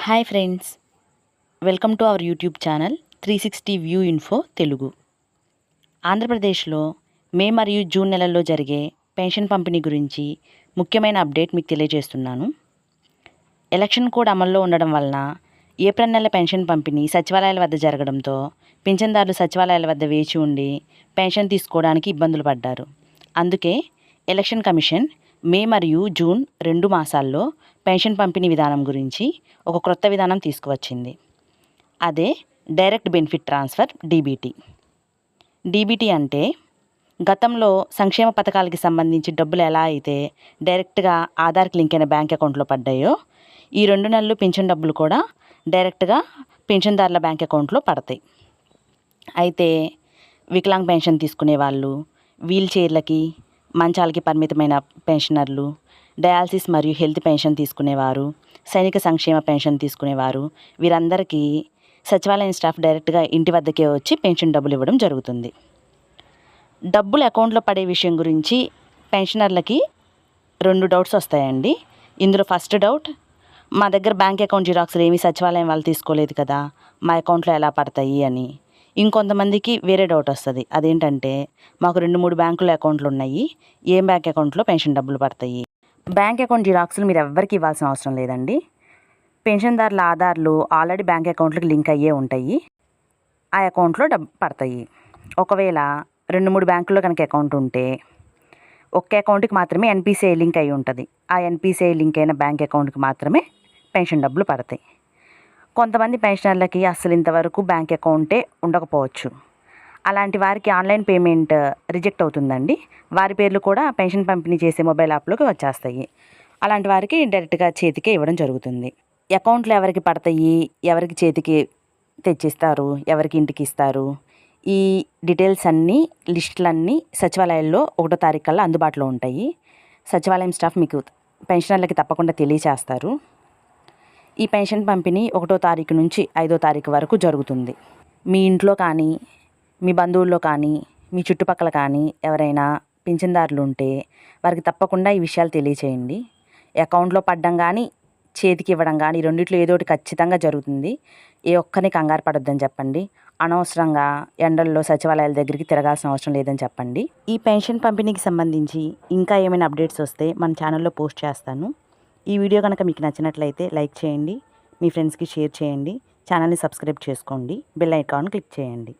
Hi friends, welcome to our YouTube channel 360 view info Telugu. ఆంధ్రప్రదేశ్లో మే మరియు June నెలల్లో జరిగే పెన్షన్ పంపిణీ గురించి ముఖ్యమైన అప్డేట్ మీకు తెలియజేస్తున్నాను. ఎలక్షన్ కోడ్ అమల్లో ఉండడం వలన ఏప్రిల్ నెల పెన్షన్ పంపిణీ సచివాలయాల వద్ద జరగడంతో పింఛన్దారులు సచివాలయాల వద్ద వేచి ఉండి పెన్షన్ తీసుకోవడానికి ఇబ్బందులు పడ్డారు. అందుకే ఎలక్షన్ కమిషన్ మే మరియు జూన్ 2 మాసాల్లో పెన్షన్ పంపిణీ విధానం గురించి ఒక క్రొత్త విధానం తీసుకువచ్చింది. అదే డైరెక్ట్ బెనిఫిట్ ట్రాన్స్ఫర్ డీబీటీ అంటే గతంలో సంక్షేమ పథకాలకి సంబంధించి డబ్బులు ఎలా అయితే డైరెక్ట్గా ఆధార్కి లింక్ అయిన బ్యాంక్ అకౌంట్లో పడ్డాయో, ఈ 2 నెలలు పెన్షన్ డబ్బులు కూడా డైరెక్ట్గా పెన్షన్దారుల బ్యాంక్ అకౌంట్లో పడతాయి. అయితే వికలాంగ్ పెన్షన్ తీసుకునే వాళ్ళు, వీల్ చైర్లకి మంచాలకి పరిమితమైన పెన్షనర్లు, డయాలసిస్ మరియు హెల్త్ పెన్షన్ తీసుకునేవారు, సైనిక సంక్షేమ పెన్షన్ తీసుకునేవారు, వీరందరికీ సచివాలయం స్టాఫ్ డైరెక్ట్గా ఇంటి వద్దకే వచ్చి పెన్షన్ డబ్బులు ఇవ్వడం జరుగుతుంది. డబ్బులు అకౌంట్లో పడే విషయం గురించి పెన్షనర్లకి 2 డౌట్స్ వస్తాయండి. ఇందులో ఫస్ట్ డౌట్, మా దగ్గర బ్యాంక్ అకౌంట్ జిరాక్స్లు ఏమీ సచివాలయం వాళ్ళు తీసుకోలేదు కదా, మా అకౌంట్లో ఎలా పడతాయి అని. ఇంకొంతమందికి వేరే డౌట్ వస్తుంది. అదేంటంటే, మాకు 2-3 బ్యాంకుల అకౌంట్లు ఉన్నాయి, ఏ బ్యాంక్ అకౌంట్లో పెన్షన్ డబ్బులు పడతాయి? బ్యాంక్ అకౌంట్ జిరాక్స్లు మీరు ఎవ్వరికి ఇవ్వాల్సిన అవసరం లేదండి. పెన్షన్దారుల ఆధార్లు ఆల్రెడీ బ్యాంక్ అకౌంట్లకు లింక్ అయ్యే ఉంటాయి, ఆ అకౌంట్లో డబ్బు పడతాయి. ఒకవేళ 2-3 బ్యాంకుల్లో కనుక అకౌంట్ ఉంటే ఒక్క అకౌంట్కి మాత్రమే ఎన్పిసిఐ లింక్ అయి ఉంటుంది. ఆ ఎన్పిసిఐ లింక్ అయిన బ్యాంక్ అకౌంట్కి మాత్రమే పెన్షన్ డబ్బులు పడతాయి. కొంతమంది పెన్షనర్లకి అసలు ఇంతవరకు బ్యాంక్ అకౌంటే ఉండకపోవచ్చు. అలాంటి వారికి ఆన్లైన్ పేమెంట్ రిజెక్ట్ అవుతుందండి. వారి పేర్లు కూడా పెన్షన్ పంపిణీ చేసే మొబైల్ యాప్లోకి వచ్చేస్తాయి. అలాంటి వారికి డైరెక్ట్గా చేతికే ఇవ్వడం జరుగుతుంది. అకౌంట్లు ఎవరికి పడతాయి, ఎవరికి చేతికి తెచ్చిస్తారు, ఎవరికి ఇంటికి ఇస్తారు, ఈ డీటెయిల్స్ అన్నీ, లిస్టులన్నీ సచివాలయాల్లో 1వ తారీఖు కల్లా అందుబాటులో ఉంటాయి. సచివాలయం స్టాఫ్ మీకు పెన్షనర్లకి తప్పకుండా తెలియచేస్తారు. ఈ పెన్షన్ పంపిణీ 1వ తారీఖు నుంచి 5వ తారీఖు వరకు జరుగుతుంది. మీ ఇంట్లో కానీ, మీ బంధువుల్లో కానీ, మీ చుట్టుపక్కల కానీ ఎవరైనా పింఛన్దారులు ఉంటే వారికి తప్పకుండా ఈ విషయాలు తెలియచేయండి. అకౌంట్లో పడడం కానీ, చేతికి ఇవ్వడం కానీ, రెండిట్లో ఏదో ఒకటి ఖచ్చితంగా జరుగుతుంది. ఏ ఒక్కరిని కంగారు పడొద్దని చెప్పండి. అనవసరంగా ఎండల్లో సచివాలయాల దగ్గరికి తిరగాల్సిన అవసరం లేదని చెప్పండి. ఈ పెన్షన్ పంపిణీకి సంబంధించి ఇంకా ఏమైనా అప్డేట్స్ వస్తే మన ఛానల్లో పోస్ట్ చేస్తాను. ఈ వీడియో కనుక మీకు నచ్చినట్లయితే లైక్ చేయండి, మీ ఫ్రెండ్స్కి షేర్ చేయండి, ఛానల్ని సబ్స్క్రైబ్ చేసుకోండి, బెల్ ఐకాన్ క్లిక్ చేయండి.